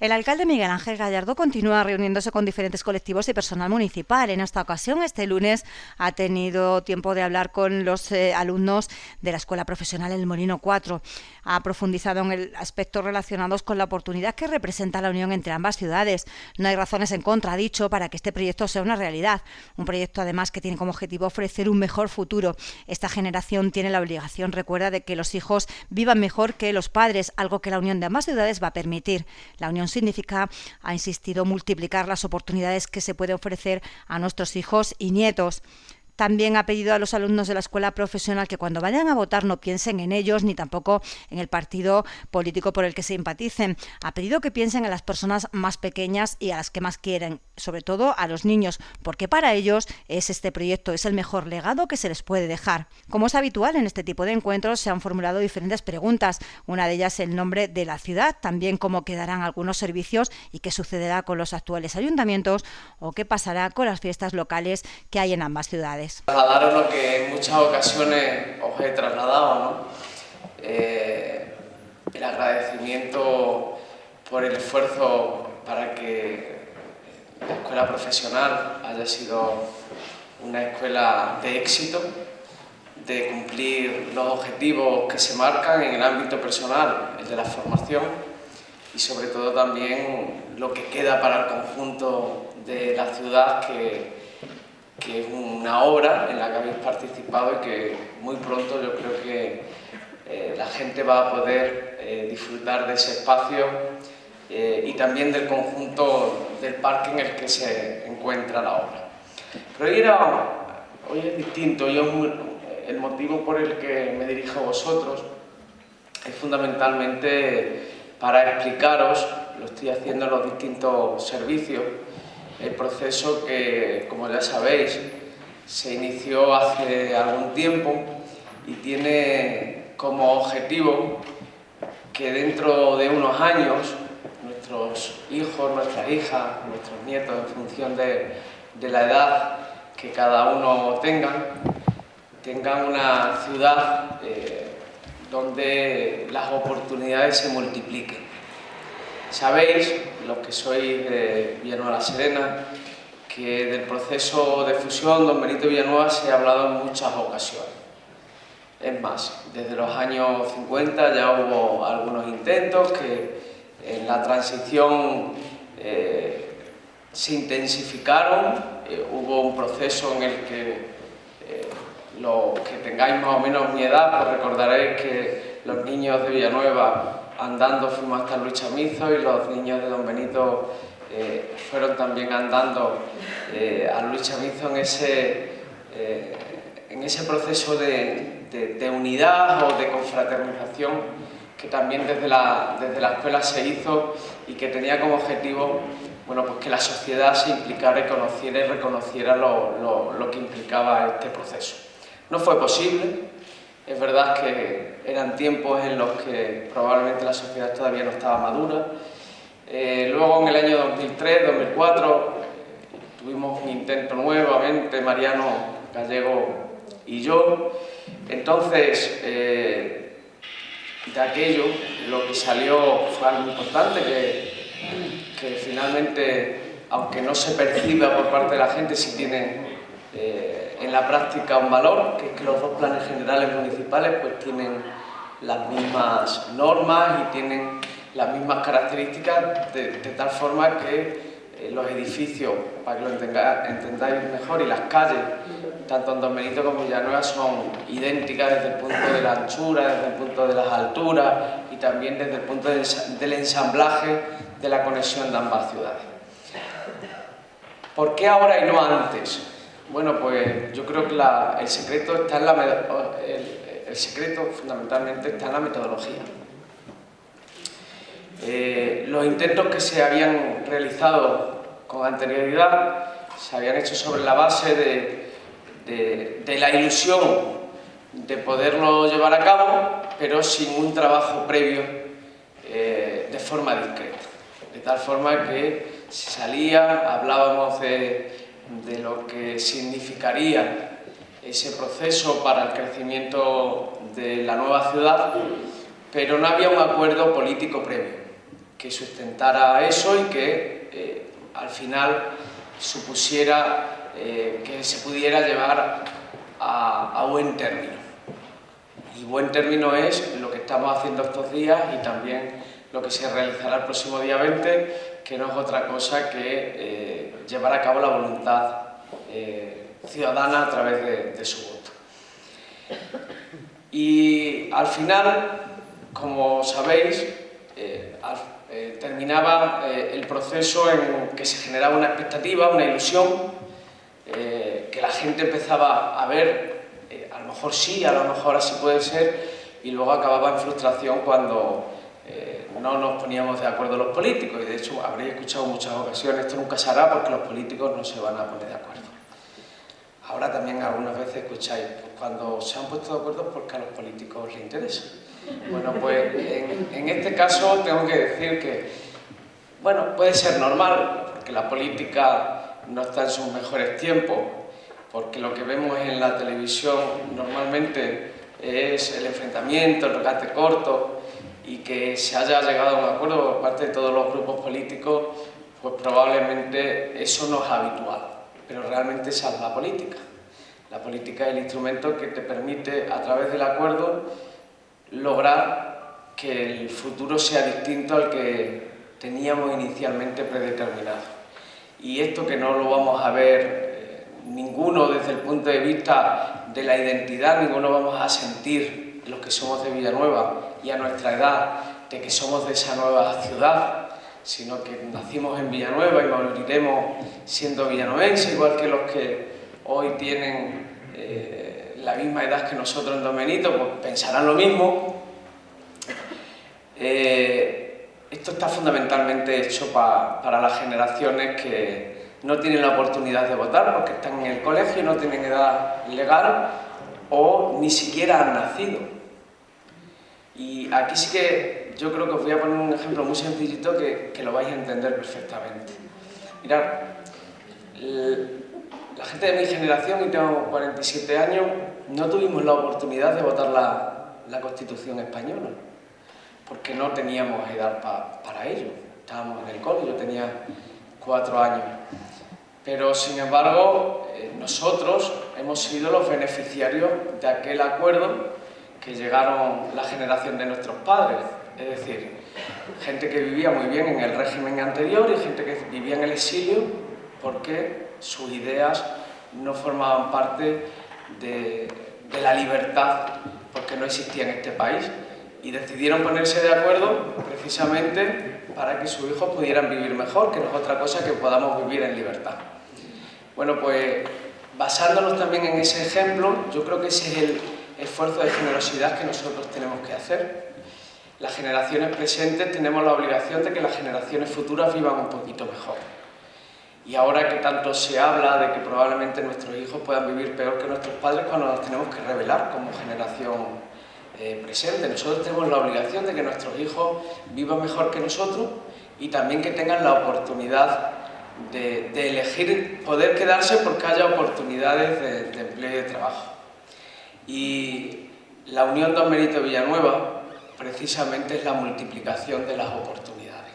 El alcalde Miguel Ángel Gallardo continúa reuniéndose con diferentes colectivos y personal municipal. En esta ocasión, este lunes, ha tenido tiempo de hablar con los alumnos de la Escuela Profesional El Molino 4. Ha profundizado en el aspectos relacionados con la oportunidad que representa la unión entre ambas ciudades. No hay razones en contra, ha dicho, para que este proyecto sea una realidad. Un proyecto, además, que tiene como objetivo ofrecer un mejor futuro. Esta generación tiene la obligación, recuerda, de que los hijos vivan mejor que los padres, algo que la unión de ambas ciudades va a permitir. La unión significa, ha insistido, multiplicar las oportunidades que se puede ofrecer a nuestros hijos y nietos. También ha pedido a los alumnos de la escuela profesional que cuando vayan a votar no piensen en ellos ni tampoco en el partido político por el que simpaticen. Ha pedido que piensen en las personas más pequeñas y a las que más quieren, sobre todo a los niños, porque para ellos este proyecto es el mejor legado que se les puede dejar. Como es habitual en este tipo de encuentros, se han formulado diferentes preguntas. Una de ellas, el nombre de la ciudad, también cómo quedarán algunos servicios y qué sucederá con los actuales ayuntamientos o qué pasará con las fiestas locales que hay en ambas ciudades. Trasladaros lo que en muchas ocasiones os he trasladado, ¿no? El agradecimiento por el esfuerzo para que la escuela profesional haya sido una escuela de éxito, de cumplir los objetivos que se marcan en el ámbito personal, el de la formación, y sobre todo también lo que queda para el conjunto de la ciudad, que es una obra en la que habéis participado y que muy pronto yo creo que la gente va a poder disfrutar de ese espacio y también del conjunto del parque en el que se encuentra la obra. Pero hoy es distinto, el motivo por el que me dirijo a vosotros es fundamentalmente para explicaros, lo estoy haciendo en los distintos servicios, el proceso que, como ya sabéis, se inició hace algún tiempo y tiene como objetivo que dentro de unos años nuestros hijos, nuestras hijas, nuestros nietos, en función de la edad que cada uno tengan una ciudad donde las oportunidades se multipliquen. Sabéis, los que sois de Villanueva la Serena, que del proceso de fusión Don Benito Villanueva se ha hablado en muchas ocasiones. Es más, desde los años 50 ya hubo algunos intentos que en la transición se intensificaron. Hubo un proceso en el que los que tengáis más o menos mi edad, pues recordaréis que los niños de Villanueva andando fuimos hasta Luis Chamizo y los niños de Don Benito fueron también andando a Luis Chamizo en ese proceso de unidad o de confraternización que también desde la escuela se hizo y que tenía como objetivo, bueno, pues que la sociedad se implicara y conociera y reconociera lo que implicaba este proceso. No fue posible. Es verdad que eran tiempos en los que probablemente la sociedad todavía no estaba madura. Luego, en el año 2003, 2004, tuvimos un intento nuevamente, Mariano Gallego y yo. Entonces, de aquello, lo que salió fue algo importante que finalmente, aunque no se perciba por parte de la gente, sí tiene en la práctica un valor, que es que los dos planes generales municipales pues tienen las mismas normas y tienen las mismas características de tal forma que los edificios, para que lo entendáis mejor, y las calles, tanto en Don Benito como en Villanueva, son idénticas desde el punto de la anchura, desde el punto de las alturas y también desde el punto del ensamblaje de la conexión de ambas ciudades. ¿Por qué ahora y no antes? Bueno, pues yo creo que el secreto fundamentalmente está en la metodología. Los intentos que se habían realizado con anterioridad se habían hecho sobre la base de la ilusión de poderlo llevar a cabo, pero sin un trabajo previo de forma discreta. De tal forma que se salía, hablábamos de lo que significaría ese proceso para el crecimiento de la nueva ciudad, pero no había un acuerdo político previo, que sustentara eso y que al final supusiera que se pudiera llevar a buen término. Y buen término es lo que estamos haciendo estos días y también lo que se realizará el próximo día 20, que no es otra cosa que llevar a cabo la voluntad ciudadana a través de su voto. Y al final, como sabéis, terminaba el proceso en que se generaba una expectativa, una ilusión, que la gente empezaba a ver, a lo mejor sí, a lo mejor así puede ser, y luego acababa en frustración cuando no nos poníamos de acuerdo los políticos, y de hecho habréis escuchado en muchas ocasiones, esto nunca se hará porque los políticos no se van a poner de acuerdo. Ahora también algunas veces escucháis, pues cuando se han puesto de acuerdo es porque a los políticos les interesa. Bueno, pues en este caso tengo que decir que, bueno, puede ser normal, porque la política no está en sus mejores tiempos, porque lo que vemos en la televisión normalmente es el enfrentamiento, el regate corto, y que se haya llegado a un acuerdo por parte de todos los grupos políticos, pues probablemente eso no es habitual, pero realmente esa es la política. La política es el instrumento que te permite, a través del acuerdo, lograr que el futuro sea distinto al que teníamos inicialmente predeterminado. Y esto que no lo vamos a ver ninguno desde el punto de vista de la identidad, ninguno vamos a sentir los que somos de Villanueva y a nuestra edad de que somos de esa nueva ciudad, sino que nacimos en Villanueva y moriremos siendo villanovenses, igual que los que hoy tienen la misma edad que nosotros en Don Benito, pues pensarán lo mismo. Esto está fundamentalmente hecho para las generaciones que no tienen la oportunidad de votar porque están en el colegio y no tienen edad legal o ni siquiera han nacido. Y aquí sí que yo creo que os voy a poner un ejemplo muy sencillito que lo vais a entender perfectamente. Mirad, la gente de mi generación, y tengo 47 años, no tuvimos la oportunidad de votar la Constitución española, porque no teníamos edad para ello. Estábamos en el cole, yo tenía 4 años. Pero, sin embargo, nosotros hemos sido los beneficiarios de aquel acuerdo que llegaron la generación de nuestros padres. Es decir, gente que vivía muy bien en el régimen anterior y gente que vivía en el exilio porque sus ideas no formaban parte de la libertad, porque no existía en este país, y decidieron ponerse de acuerdo precisamente para que sus hijos pudieran vivir mejor, que no es otra cosa que podamos vivir en libertad. Bueno, pues basándonos también en ese ejemplo, yo creo que ese es el esfuerzo de generosidad que nosotros tenemos que hacer. Las generaciones presentes tenemos la obligación de que las generaciones futuras vivan un poquito mejor. Y ahora que tanto se habla de que probablemente nuestros hijos puedan vivir peor que nuestros padres, cuando nos tenemos que rebelar como generación presente. Nosotros tenemos la obligación de que nuestros hijos vivan mejor que nosotros y también que tengan la oportunidad de elegir poder quedarse porque haya oportunidades de empleo y de trabajo. Y la Unión Don Benito Villanueva precisamente es la multiplicación de las oportunidades.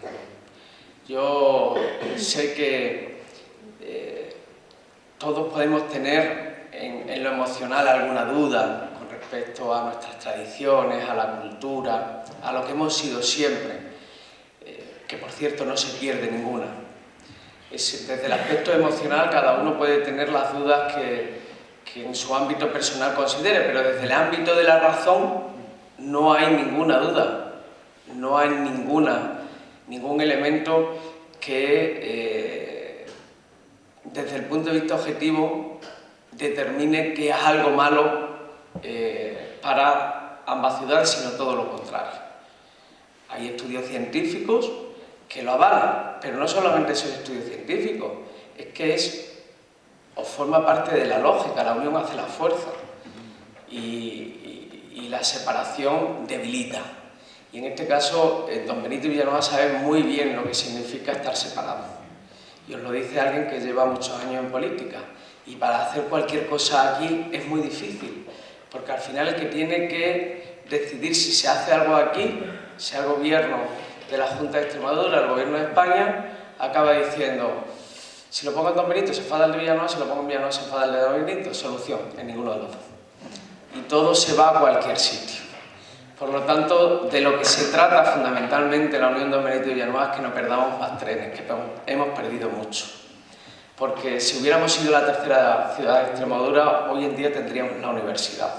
Yo sé que todos podemos tener en lo emocional alguna duda con respecto a nuestras tradiciones, a la cultura, a lo que hemos sido siempre, que por cierto no se pierde ninguna. Desde el aspecto emocional cada uno puede tener las dudas que en su ámbito personal considere, pero desde el ámbito de la razón no hay ninguna duda, no hay ningún elemento que desde el punto de vista objetivo determine que es algo malo para ambas ciudades, sino todo lo contrario. Hay estudios científicos que lo avalan, pero no solamente esos estudios científicos, es que o forma parte de la lógica, la unión hace la fuerza y la separación debilita. Y en este caso, Don Benito Villanueva sabe muy bien lo que significa estar separado. Y os lo dice alguien que lleva muchos años en política. Y para hacer cualquier cosa aquí es muy difícil, porque al final el que tiene que decidir si se hace algo aquí, sea el gobierno de la Junta de Extremadura, el Gobierno de España, acaba diciendo: si lo pongo en Don Benito se enfada el de Villanueva, si lo pongo en Villanueva se enfada el de Don Benito. Solución: en ninguno de los dos. Y todo se va a cualquier sitio. Por lo tanto, de lo que se trata fundamentalmente la Unión Don Benito y Villanueva es que no perdamos más trenes, que hemos perdido mucho. Porque si hubiéramos sido la tercera ciudad de Extremadura, hoy en día tendríamos la universidad.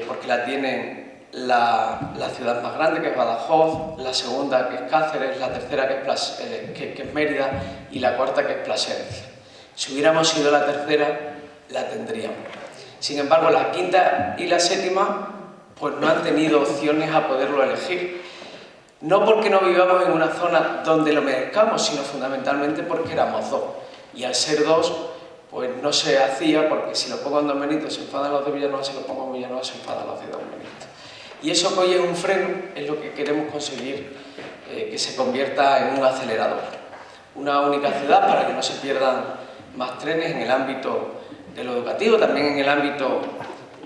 Porque la tienen la ciudad más grande, que es Badajoz, la segunda, que es Cáceres, la tercera, que es Mérida, y la cuarta, que es Plasencia. Si hubiéramos sido la tercera, la tendríamos. Sin embargo, la quinta y la séptima pues no han tenido opciones a poderlo elegir. No porque no vivamos en una zona donde lo merezcamos, sino fundamentalmente porque éramos dos. Y al ser dos, pues no se hacía, porque si lo pongo en Don Benito se enfadan los de Villanueva, si lo pongo en Villanueva se enfadan los de Don Benito. Y eso que hoy es un freno es lo que queremos conseguir, que se convierta en un acelerador. Una única ciudad para que no se pierdan más trenes en el ámbito de lo educativo, también en el ámbito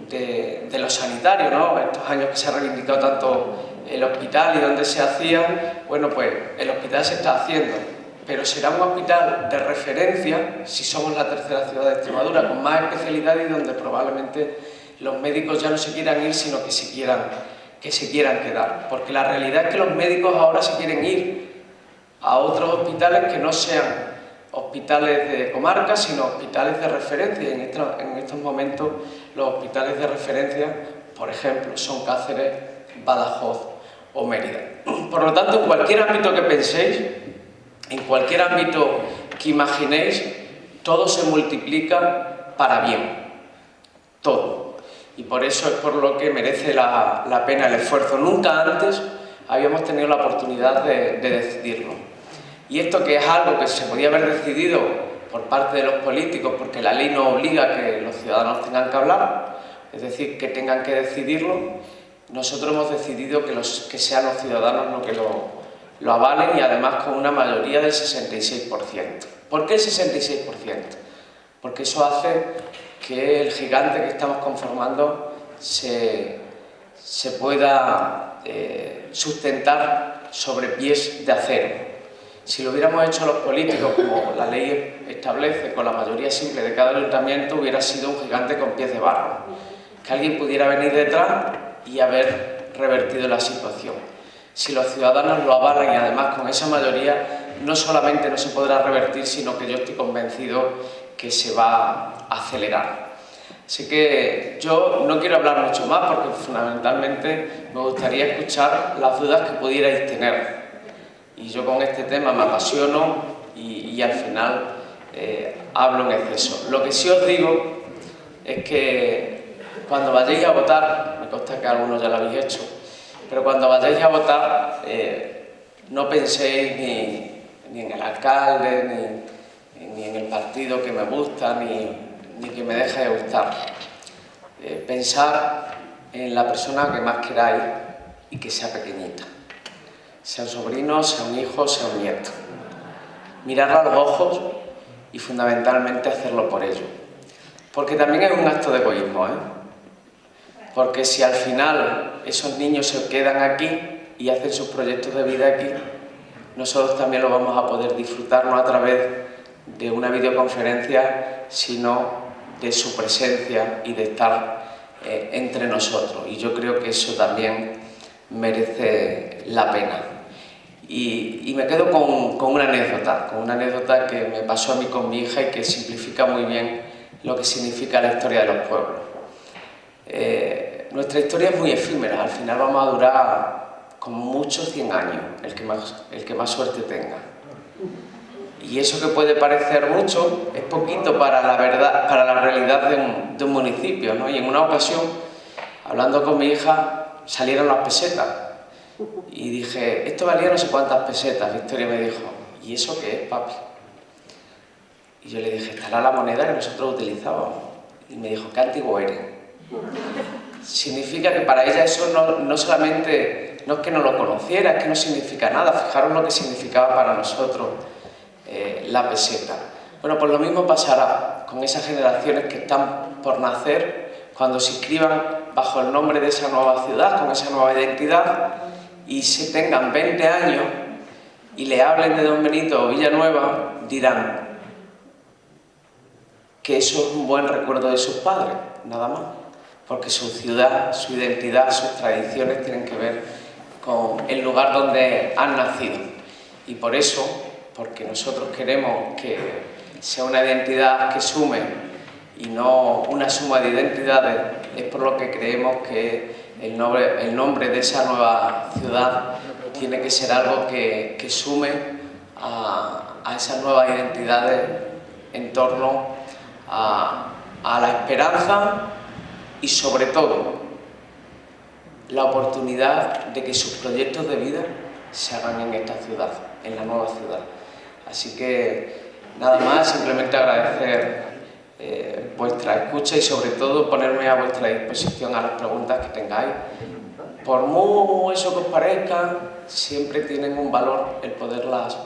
de lo sanitario, ¿no? Estos años que se ha reivindicado tanto el hospital y donde se hacía, bueno, pues el hospital se está haciendo, pero será un hospital de referencia si somos la tercera ciudad de Extremadura, con más especialidades y donde probablemente los médicos ya no se quieran ir, sino que se quieran quedar. Porque la realidad es que los médicos ahora se quieren ir a otros hospitales que no sean hospitales de comarca, sino hospitales de referencia. Y en estos momentos los hospitales de referencia, por ejemplo, son Cáceres, Badajoz o Mérida. Por lo tanto, en cualquier ámbito que penséis, en cualquier ámbito que imaginéis, todo se multiplica para bien. Todo. Y por eso es por lo que merece la pena el esfuerzo. Nunca antes habíamos tenido la oportunidad de decidirlo. Y esto, que es algo que se podía haber decidido por parte de los políticos, porque la ley no obliga a que los ciudadanos tengan que hablar, es decir, que tengan que decidirlo, nosotros hemos decidido que sean los ciudadanos los que lo avalen, y además con una mayoría del 66%. ¿Por qué el 66%? Porque eso hace que el gigante que estamos conformando se pueda sustentar sobre pies de acero. Si lo hubiéramos hecho los políticos, como la ley establece, con la mayoría simple de cada ayuntamiento, hubiera sido un gigante con pies de barro. Que alguien pudiera venir detrás y haber revertido la situación. Si los ciudadanos lo avalan y además con esa mayoría, no solamente no se podrá revertir, sino que yo estoy convencido que se va a acelerar. Así que yo no quiero hablar mucho más, porque fundamentalmente me gustaría escuchar las dudas que pudierais tener. Y yo con este tema me apasiono y al final hablo en exceso. Lo que sí os digo es que cuando vayáis a votar, me consta que algunos ya lo habéis hecho, pero cuando vayáis a votar no penséis ni en el alcalde, ni en el partido que me gusta, ni que me deje de gustar. Pensar en la persona que más queráis y que sea pequeñita. Sea un sobrino, sea un hijo, sea un nieto. Mirarlo a los ojos y fundamentalmente hacerlo por ello. Porque también es un acto de egoísmo, Porque si al final esos niños se quedan aquí y hacen sus proyectos de vida aquí, nosotros también lo vamos a poder disfrutar, no a través de una videoconferencia, sino de su presencia y de estar entre nosotros. Y yo creo que eso también merece la pena. Y me quedo con una anécdota que me pasó a mí con mi hija y que simplifica muy bien lo que significa la historia de los pueblos. Nuestra historia es muy efímera, al final vamos a durar como mucho 100 años, el que más suerte tenga. Y eso que puede parecer mucho es poquito para la realidad de un municipio, ¿no? Y en una ocasión, hablando con mi hija, salieron las pesetas. Y dije, esto valía no sé cuántas pesetas. Victoria me dijo, ¿y eso qué es, papi? Y yo le dije, estará la moneda que nosotros utilizábamos. Y me dijo, qué antiguo eres. Significa que para ella eso no solamente, no es que no lo conociera, es que no significa nada. Fijaros lo que significaba para nosotros la peseta. Bueno, pues lo mismo pasará con esas generaciones que están por nacer, cuando se inscriban bajo el nombre de esa nueva ciudad, con esa nueva identidad, y se tengan 20 años y le hablen de Don Benito o Villanueva, dirán que eso es un buen recuerdo de sus padres, nada más, porque su ciudad, su identidad, sus tradiciones tienen que ver con el lugar donde han nacido. Y por eso, porque nosotros queremos que sea una identidad que sume y no una suma de identidades, es por lo que creemos que el nombre de esa nueva ciudad tiene que ser algo que sume a esas nuevas identidades en torno a la esperanza y sobre todo la oportunidad de que sus proyectos de vida se hagan en esta ciudad, en la nueva ciudad. Así que nada más, simplemente agradecer vuestra escucha y sobre todo ponerme a vuestra disposición a las preguntas que tengáis. Por muy eso que os parezca, siempre tienen un valor el poderlas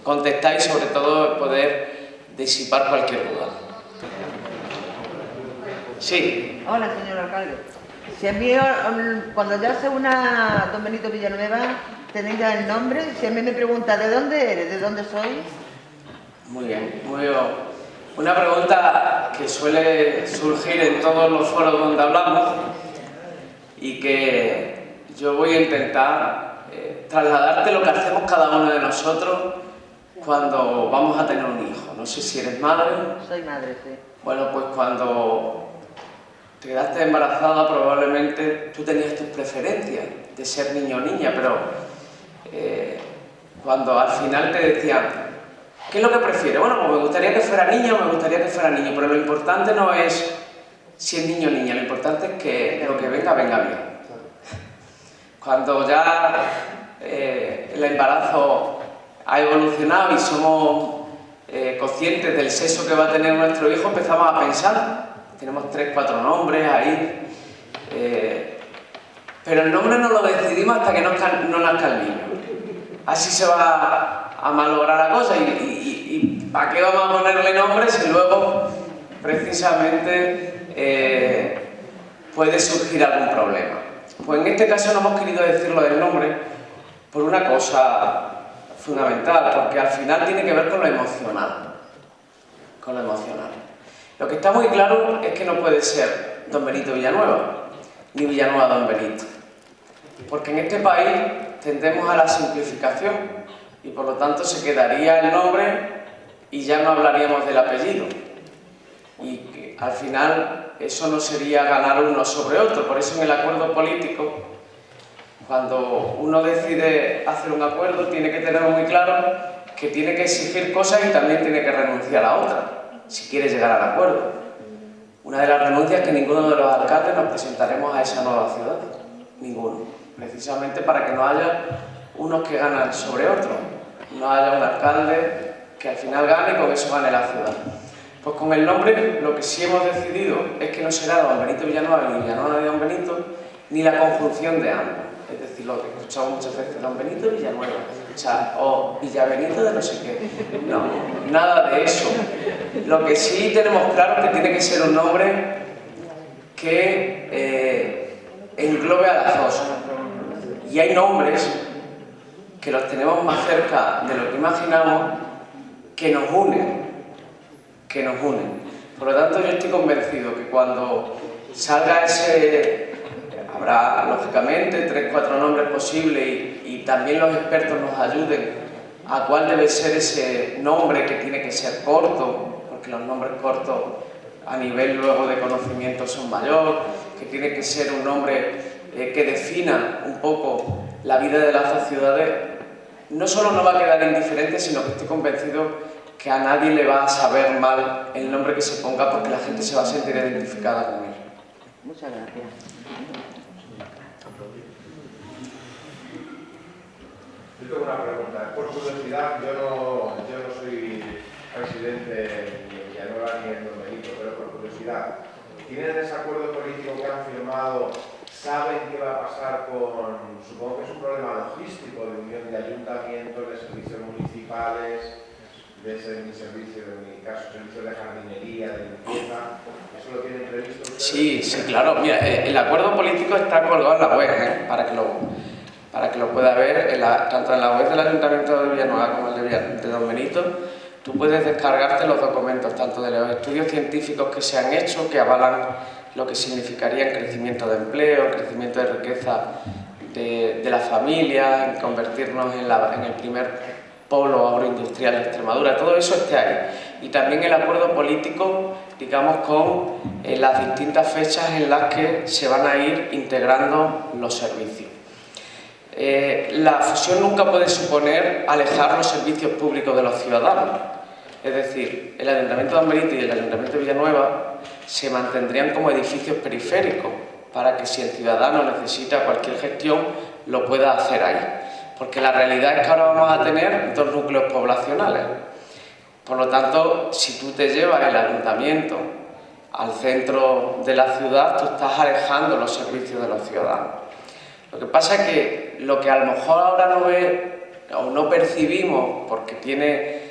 contestar y sobre todo el poder disipar cualquier duda. Sí. Hola, señor alcalde. Si a mí, cuando ya se una Don Benito Villanueva, tenéis ya el nombre. Si a mí me pregunta ¿de dónde eres? ¿De dónde sois? Muy bien, muy bien. Una pregunta que suele surgir en todos los foros donde hablamos y que yo voy a intentar trasladarte lo que hacemos cada uno de nosotros cuando vamos a tener un hijo. No sé si eres madre. Soy madre, sí. Bueno, pues cuando te quedaste embarazada probablemente tú tenías tus preferencias de ser niño o niña, pero cuando al final te decían ¿qué es lo que prefieres? Bueno, pues me gustaría que fuera niña o me gustaría que fuera niño, pero lo importante no es si es niño o niña, lo importante es que lo que venga, venga bien. Cuando ya el embarazo ha evolucionado y somos conscientes del sexo que va a tener nuestro hijo, empezamos a pensar. Tenemos 3, 4 nombres ahí, pero el nombre no lo decidimos hasta que no nazca el niño. Así se va a malograr la cosa y ¿para qué vamos a ponerle nombre si luego precisamente puede surgir algún problema? Pues en este caso no hemos querido decirlo del nombre por una cosa fundamental, porque al final tiene que ver con lo emocional. Con lo emocional. Lo que está muy claro es que no puede ser Don Benito Villanueva, ni Villanueva Don Benito. Porque en este país tendemos a la simplificación y por lo tanto se quedaría el nombre y ya no hablaríamos del apellido. Y que, al final eso no sería ganar uno sobre otro. Por eso en el acuerdo político, cuando uno decide hacer un acuerdo, tiene que tener muy claro que tiene que exigir cosas y también tiene que renunciar a otras, si quiere llegar al acuerdo. Una de las renuncias es que ninguno de los alcaldes nos presentaremos a esa nueva ciudad. Ninguno. Precisamente para que no haya unos que ganan sobre otros. No haya un alcalde que al final gane y con eso gane la ciudad. Pues con el nombre lo que sí hemos decidido es que no será Don Benito Villanueva ni Villanueva de Don Benito, ni la conjunción de ambos. Es decir, lo que escuchamos muchas veces, Don Benito Villanueva, o Villabenito de no sé qué. No, nada de eso. Lo que sí tenemos claro es que tiene que ser un nombre que englobe a las dos. Y hay nombres que los tenemos más cerca de lo que imaginamos, que nos unen. Por lo tanto, yo estoy convencido que cuando salga ese, habrá lógicamente 3, 4 nombres posibles y también los expertos nos ayuden a cuál debe ser ese nombre, que tiene que ser corto, porque los nombres cortos a nivel luego de conocimiento son mayor, que tiene que ser un nombre que defina un poco la vida de las dos ciudades. No solo no va a quedar indiferente, sino que estoy convencido que a nadie le va a saber mal el nombre que se ponga, porque la gente se va a sentir identificada con él. Muchas gracias. Yo tengo una pregunta. Por curiosidad, yo no soy presidente ni en Villanueva ni en Don Benito, pero por curiosidad, ¿tienen ese acuerdo político que han firmado? ¿Saben qué va a pasar con, supongo que es un problema logístico, de unión de ayuntamientos, de servicios municipales, de ese servicio, en mi caso, servicios de jardinería, de limpieza? ¿Eso lo tienen previsto ustedes? Sí, claro. Mira, el acuerdo político está colgado en la web, para que para que lo pueda ver, tanto en la web del Ayuntamiento de Villanueva como el de Don Benito. Tú puedes descargarte los documentos, tanto de los estudios científicos que se han hecho, que avalan lo que significaría el crecimiento de empleo, el crecimiento de riqueza de la familia, en convertirnos en el primer polo agroindustrial de Extremadura. Todo eso esté ahí. Y también el acuerdo político, digamos, con las distintas fechas en las que se van a ir integrando los servicios. La fusión nunca puede suponer alejar los servicios públicos de los ciudadanos. Es decir, el Ayuntamiento de Don Benito y el Ayuntamiento de Villanueva se mantendrían como edificios periféricos para que si el ciudadano necesita cualquier gestión lo pueda hacer ahí. Porque la realidad es que ahora vamos a tener 2 núcleos poblacionales. Por lo tanto, si tú te llevas el ayuntamiento al centro de la ciudad, tú estás alejando los servicios de los ciudadanos. Lo que pasa es que lo que a lo mejor ahora no ve o no percibimos porque tiene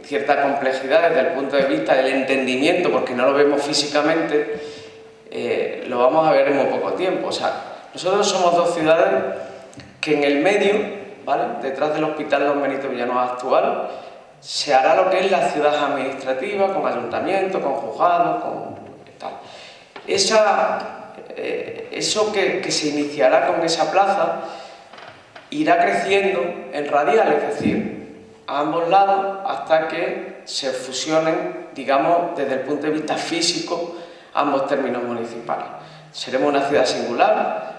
cierta complejidad desde el punto de vista del entendimiento, porque no lo vemos físicamente, lo vamos a ver en muy poco tiempo. O sea, nosotros somos 2 ciudades que en el medio, ¿vale?, detrás del Hospital Don Benito Villanueva actual, se hará lo que es la ciudad administrativa, con ayuntamiento, con juzgado, con tal. Eso que se iniciará con esa plaza irá creciendo en radial, es decir, a ambos lados, hasta que se fusionen, digamos, desde el punto de vista físico, ambos términos municipales. Seremos una ciudad singular.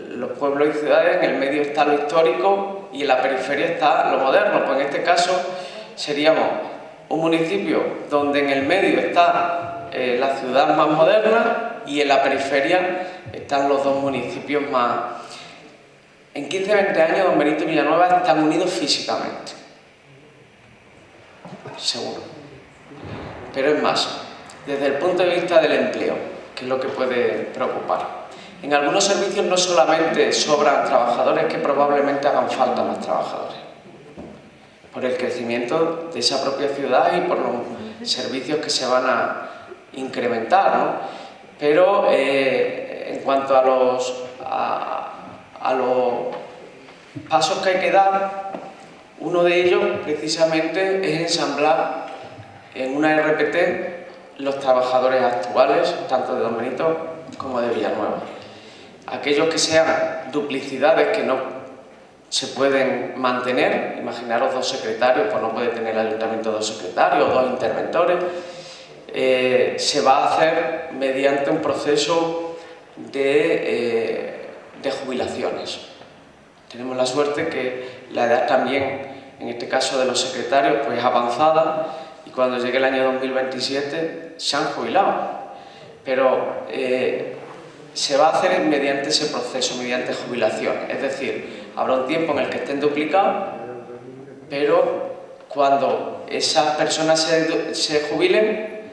Los pueblos y ciudades, en el medio está lo histórico y en la periferia está lo moderno. Pues en este caso seríamos un municipio donde en el medio está la ciudad más moderna y en la periferia están los 2 municipios más. En 15-20 años Don Benito y Villanueva están unidos físicamente, seguro. Pero es más, desde el punto de vista del empleo, que es lo que puede preocupar. En algunos servicios no solamente sobran trabajadores, que probablemente hagan falta más trabajadores, por el crecimiento de esa propia ciudad y por los servicios que se van a incrementar, ¿no? Pero en cuanto a los pasos que hay que dar, uno de ellos precisamente es ensamblar en una RPT los trabajadores actuales, tanto de Don Benito como de Villanueva. Aquellos que sean duplicidades que no se pueden mantener, imaginaros 2 secretarios, pues no puede tener el ayuntamiento 2 secretarios, 2 interventores, se va a hacer mediante un proceso de jubilaciones. Tenemos la suerte que la edad también, en este caso de los secretarios, pues es avanzada y cuando llegue el año 2027 se han jubilado. Pero se va a hacer mediante ese proceso, mediante jubilación. Es decir, habrá un tiempo en el que estén duplicados, pero cuando esas personas se jubilen,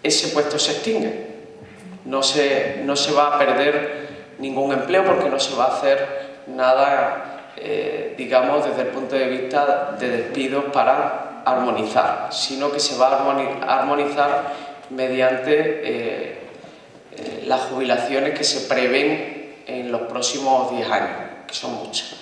ese puesto se extingue. No se va a perder ningún empleo porque no se va a hacer nada, digamos, desde el punto de vista de despidos para armonizar, sino que se va a armonizar mediante las jubilaciones que se prevén en los próximos 10 años, que son muchas.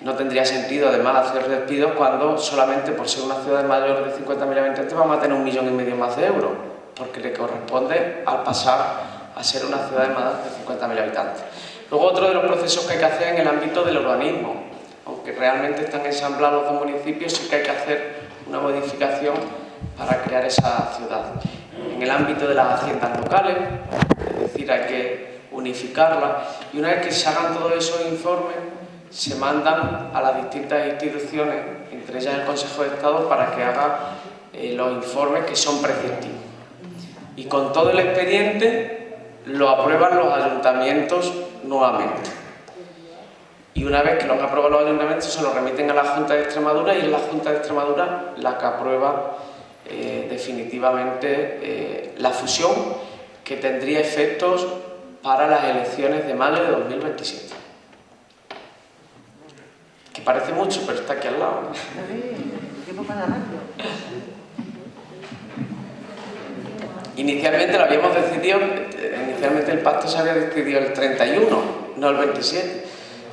No tendría sentido, además, hacer despidos cuando solamente por ser una ciudad mayor de 50.000 habitantes vamos a tener 1,5 millones más de euros, porque le corresponde al pasar a ser una ciudad de más de 50.000 habitantes. Luego, otro de los procesos que hay que hacer en el ámbito del urbanismo, aunque realmente están ensamblados los 2 municipios, sí que hay que hacer una modificación para crear esa ciudad. En el ámbito de las haciendas locales, es decir, hay que unificarlas, y una vez que se hagan todos esos informes, se mandan a las distintas instituciones, entre ellas el Consejo de Estado, para que haga los informes que son preceptivos. Y con todo el expediente lo aprueban los ayuntamientos nuevamente. Y una vez que lo han aprobado los ayuntamientos, se lo remiten a la Junta de Extremadura y es la Junta de Extremadura la que aprueba definitivamente la fusión, que tendría efectos para las elecciones de mayo de 2027. Que parece mucho, pero está aquí al lado, ¿no? Inicialmente lo habíamos decidido, inicialmente el pacto se había decidido el 31, no el 27.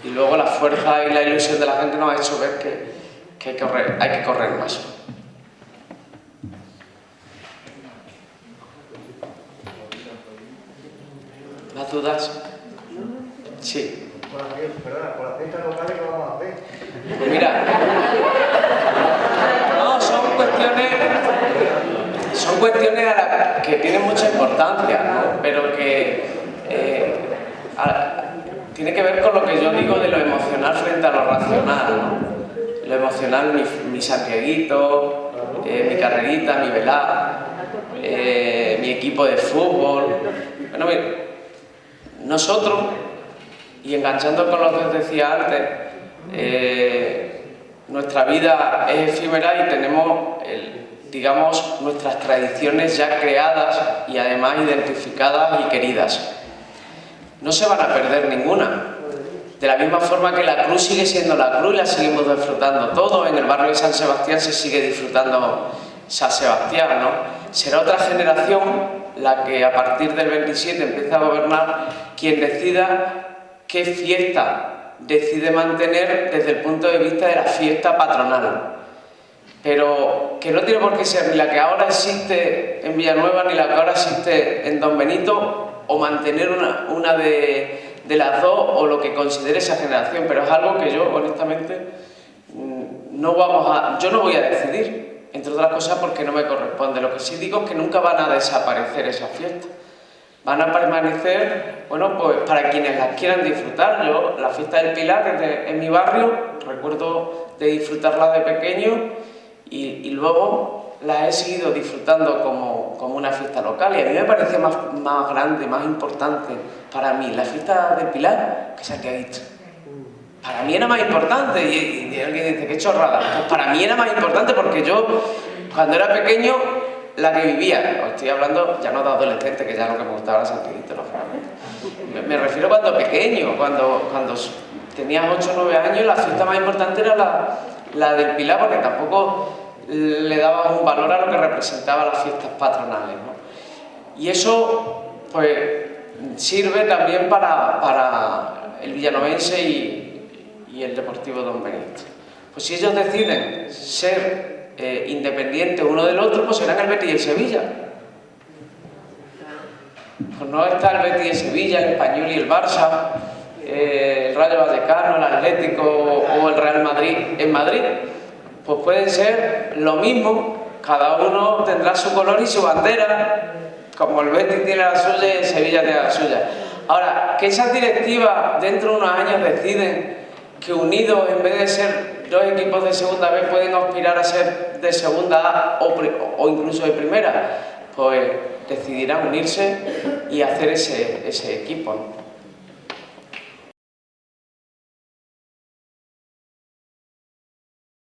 Y luego la fuerza y la ilusión de la gente nos ha hecho ver que hay que correr más. ¿Más dudas? Sí. Perdona, ¿con las fiestas locales qué vamos a hacer? Pues mira, no, son cuestiones que tienen mucha importancia, ¿no? Pero que tiene que ver con lo que yo digo de lo emocional frente a lo racional, ¿no? Lo emocional, mi santiaguito, mi carrerita, mi velá, mi equipo de fútbol. Bueno, nosotros, y enganchando con lo que os decía antes, nuestra vida es efímera y tenemos, digamos, nuestras tradiciones ya creadas y además identificadas y queridas. No se van a perder ninguna. De la misma forma que la cruz sigue siendo la cruz y la seguimos disfrutando todos, en el barrio de San Sebastián se sigue disfrutando San Sebastián, ¿no? Será otra generación la que a partir del 27 empiece a gobernar quien decida qué fiesta decide mantener desde el punto de vista de la fiesta patronal. Pero que no tiene por qué ser ni la que ahora existe en Villanueva ni la que ahora existe en Don Benito, o mantener una de las dos o lo que considere esa generación, pero es algo que yo honestamente yo no voy a decidir, entre otras cosas porque no me corresponde. Lo que sí digo es que nunca van a desaparecer esas fiestas. Van a permanecer, bueno, pues para quienes las quieran disfrutar. Yo, la fiesta del Pilar, que en mi barrio, recuerdo de disfrutarla de pequeño y luego las he seguido disfrutando como una fiesta local. Y a mí me parece más grande, más importante para mí la fiesta del Pilar que Santiaguito. Para mí era más importante, y alguien dice, qué chorrada. Pues para mí era más importante porque yo, cuando era pequeño, la que vivía, os estoy hablando ya no de adolescente, que ya lo que me gustaba era Santiaguito, lógicamente. Me refiero cuando pequeño, cuando tenías 8 o 9 años, la fiesta más importante era la del Pilar, porque tampoco le dabas un valor a lo que representaban las fiestas patronales, ¿no? Y eso, pues, sirve también para el villanovense y el Deportivo Don Benito. Pues si ellos deciden ser independientes uno del otro, pues serán el Betis y el Sevilla. Pues no está el Betis y el Sevilla, el Español y el Barça, el Rayo Vallecano, el Atlético o el Real Madrid en Madrid. Pues pueden ser lo mismo, cada uno tendrá su color y su bandera, como el Betis tiene la suya y el Sevilla tiene la suya. Ahora, que esas directivas dentro de unos años deciden que unidos, en vez de ser dos equipos de segunda B, pueden aspirar a ser de segunda A o incluso de primera, pues decidirán unirse y hacer ese equipo.